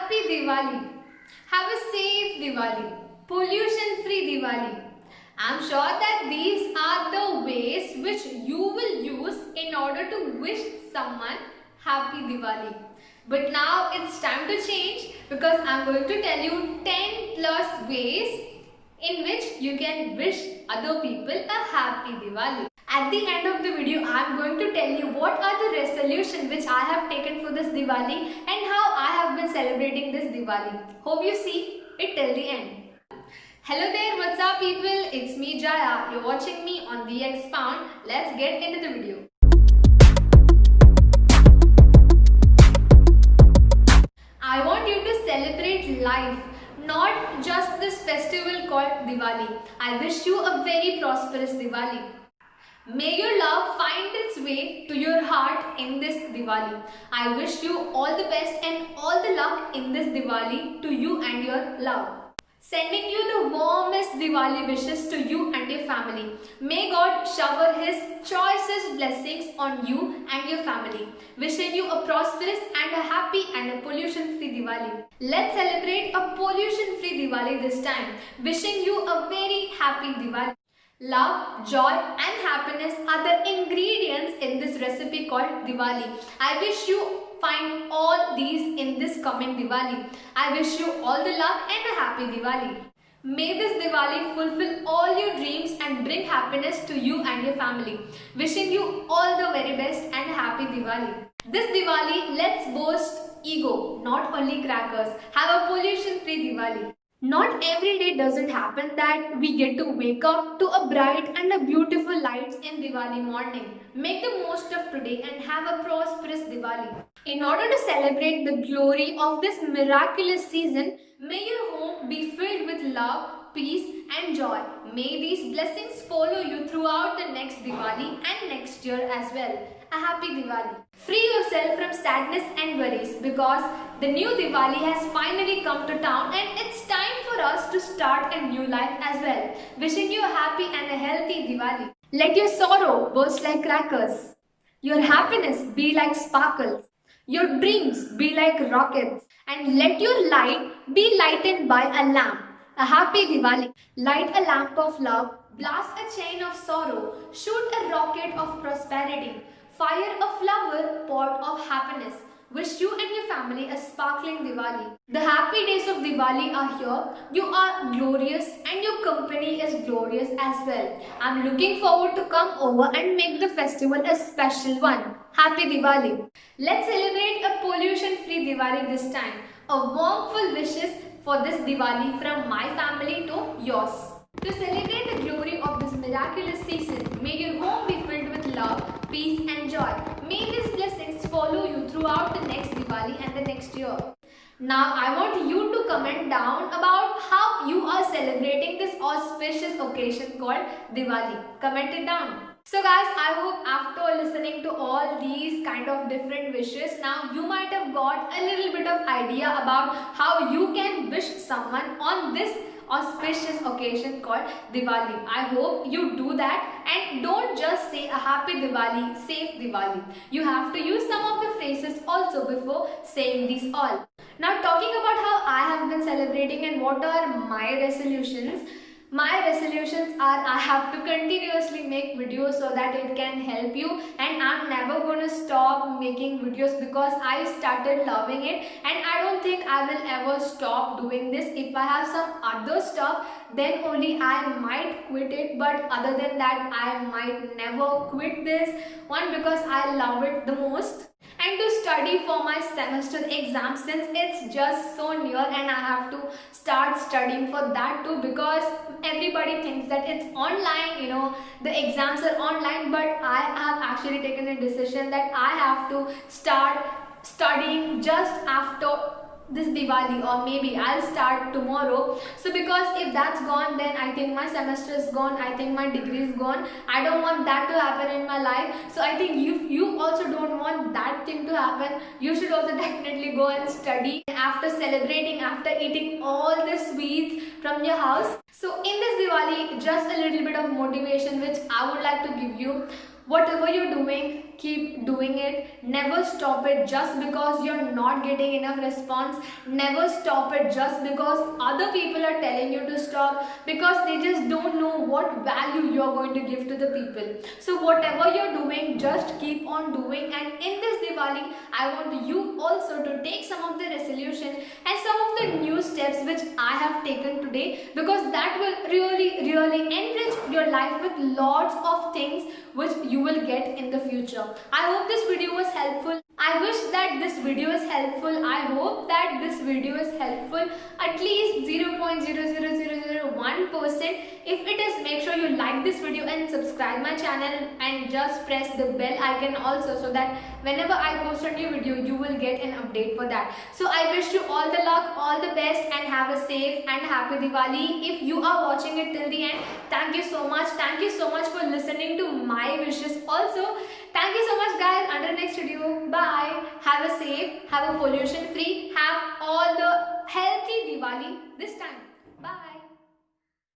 Happy Diwali. Have a safe Diwali. Pollution free Diwali. I'm sure that these are the ways which you will use in order to wish someone Happy Diwali. But now it's time to change because I'm going to tell you 10 plus ways in which you can wish other people a Happy Diwali. At the end of the video, I am going to tell you what are the resolutions which I have taken for this Diwali and how I have been celebrating this Diwali. Hope you see it till the end. Hello there, what's up people? It's me Jaya. You're watching me on The Expound. Let's get into the video. I want you to celebrate life, not just this festival called Diwali. I wish you a very prosperous Diwali. May your love find its way to your heart in this Diwali. I wish you all the best and all the luck in this Diwali to you and your love. Sending you the warmest Diwali wishes to you and your family. May God shower His choicest blessings on you and your family. Wishing you a prosperous and a happy and a pollution-free Diwali. Let's celebrate a pollution-free Diwali this time. Wishing you a very happy Diwali. Love, joy and happiness are the ingredients in this recipe called Diwali. I wish you find all these in this coming Diwali. I wish you all the luck and a happy Diwali. May this Diwali fulfill all your dreams and bring happiness to you and your family. Wishing you all the very best and happy Diwali. This Diwali, let's boast ego, not only crackers. Have a pollution-free Diwali. Not every day does it happen that we get to wake up to a bright and a beautiful lights in Diwali morning. Make the most of today and have a prosperous Diwali. In order to celebrate the glory of this miraculous season, may your home be filled with love, peace and joy. May these blessings follow you throughout the next Diwali and next year as well. A happy Diwali. Free yourself from sadness and worries because the new Diwali has finally come to town and it's time for us to start a new life as well. Wishing you a happy and a healthy Diwali. Let your sorrow burst like crackers. Your happiness be like sparkles. Your dreams be like rockets. And let your light be lightened by a lamp. A happy Diwali. Light a lamp of love. Blast a chain of sorrow. Shoot a rocket of prosperity. Fire a flower pot of happiness. Wish you and your family a sparkling Diwali. The happy days of Diwali are here. You are glorious and your company is glorious as well. I'm looking forward to come over and make the festival a special one. Happy Diwali. Let's celebrate a pollution-free Diwali this time. A warm full wishes for this Diwali from my family to yours. To celebrate the glory of this miraculous season, may your home be filled with love, peace and joy. May these blessings follow you throughout the next Diwali and the next year. Now I want you to comment down about how you are celebrating this auspicious occasion called Diwali. Comment it down. So guys, I hope after listening to all these kind of different wishes, now you might have got a little bit of idea about how you can wish someone on this auspicious occasion called Diwali. I hope you do that and don't just say a happy Diwali, safe Diwali. You have to use some of the phrases also before saying these all. Now talking about how I have been celebrating and what are my resolutions. My resolutions are I have to continuously make videos so that it can help you and I'm never going to stop making videos because I started loving it and I don't think I will ever stop doing this. If I have some other stuff then only I might quit it, but other than that I might never quit this one because I love it the most. And to study for my semester exam since it's just so near and I have to start studying for that too because everybody thinks that it's online, you know, the exams are online, but I have actually taken a decision that I have to start studying just after this Diwali or maybe I'll start tomorrow. So because if that's gone then I think my semester is gone, I think my degree is gone. I don't want that to happen in my life. So I think you also don't want that thing to happen. You should also definitely go and study after celebrating, after eating all the sweets from your house. So in this Diwali, just a little bit of motivation which I would like to give you. Whatever you're doing, keep doing it. Never stop it just because you're not getting enough response. Never stop it just because other people are telling you to stop, because they just don't know what value you're going to give to the people. So whatever you're doing, just keep on doing. And in this Diwali, I want you also to take some of the resolution and some of the new steps which I have taken today, because that will really enrich your life with lots of things which you will get in the future. I hope this video was helpful. I wish that this video is helpful. I hope that this video is helpful at least 0.00001%. If it is, make sure you like this video and subscribe my channel and just press the bell icon also, so that whenever I post a new video, you will get an update for that. So I wish you all the luck, all the best, and have a safe and happy Diwali. If you are watching it till the end, thank you so much. Thank you so much for listening to my wishes also. Thank you so much guys. Until next video, bye. Have a safe, have a pollution free, have all the healthy Diwali this time.